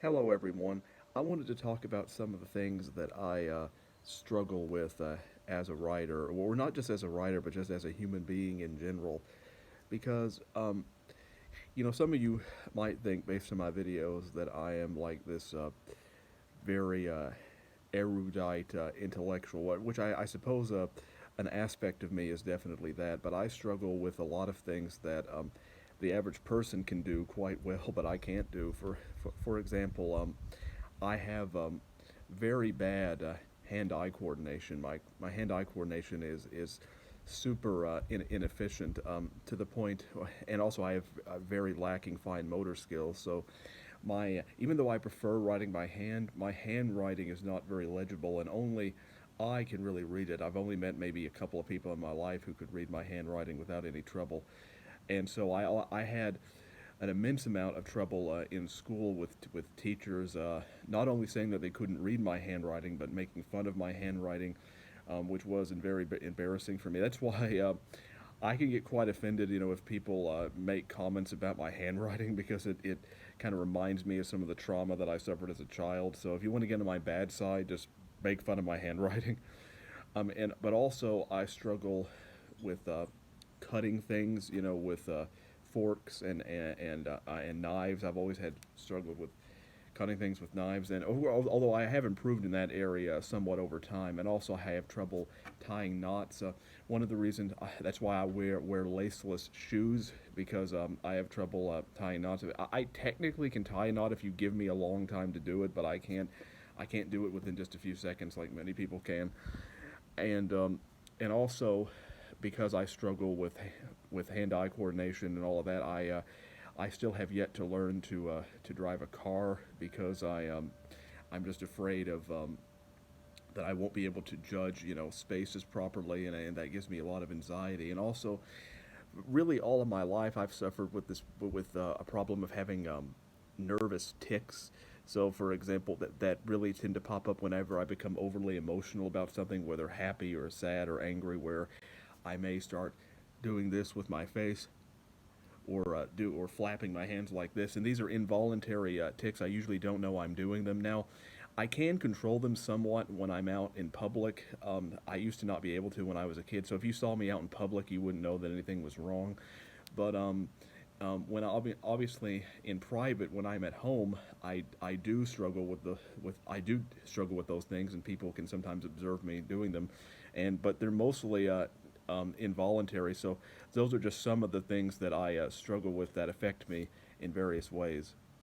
Hello, everyone. I wanted to talk about some of the things that I struggle with as a writer, or not just as a writer, but just as a human being in general. Because, some of you might think, based on my videos, that I am like this very erudite intellectual, which I suppose an aspect of me is definitely that, but I struggle with a lot of things that the average person can do quite well, but I can't do. For example, I have very bad hand-eye coordination. My hand-eye coordination is super inefficient to the point, and also I have very lacking fine motor skills. So my even though I prefer writing by hand, my handwriting is not very legible, and only I can really read it. I've only met maybe a couple of people in my life who could read my handwriting without any trouble, and so I had an immense amount of trouble in school with teachers, not only saying that they couldn't read my handwriting, but making fun of my handwriting, which was very embarrassing for me. That's why I can get quite offended, if people make comments about my handwriting because it kind of reminds me of some of the trauma that I suffered as a child. So if you want to get on my bad side, just make fun of my handwriting. But also I struggle with cutting things, with forks and knives. I've always had struggled with cutting things with knives, and although I have improved in that area somewhat over time, and also I have trouble tying knots. One of the reasons that's why I wear laceless shoes, because I have trouble tying knots. I technically can tie a knot if you give me a long time to do it, but I can't do it within just a few seconds like many people can. And also because I struggle with hand-eye coordination and all of that, I still have yet to learn to drive a car because I'm just afraid of that I won't be able to judge spaces properly, and that gives me a lot of anxiety. And also, really, all of my life I've suffered with a problem of having nervous tics. So, for example, that really tend to pop up whenever I become overly emotional about something, whether happy or sad or angry, where I may start doing this with my face, or flapping my hands like this, and these are involuntary tics. I usually don't know I'm doing them now. I can control them somewhat when I'm out in public. I used to not be able to when I was a kid, so if you saw me out in public, you wouldn't know that anything was wrong. But when obviously in private, when I'm at home, I do struggle with those things, and people can sometimes observe me doing them, but they're mostly involuntary. So those are just some of the things that I struggle with that affect me in various ways.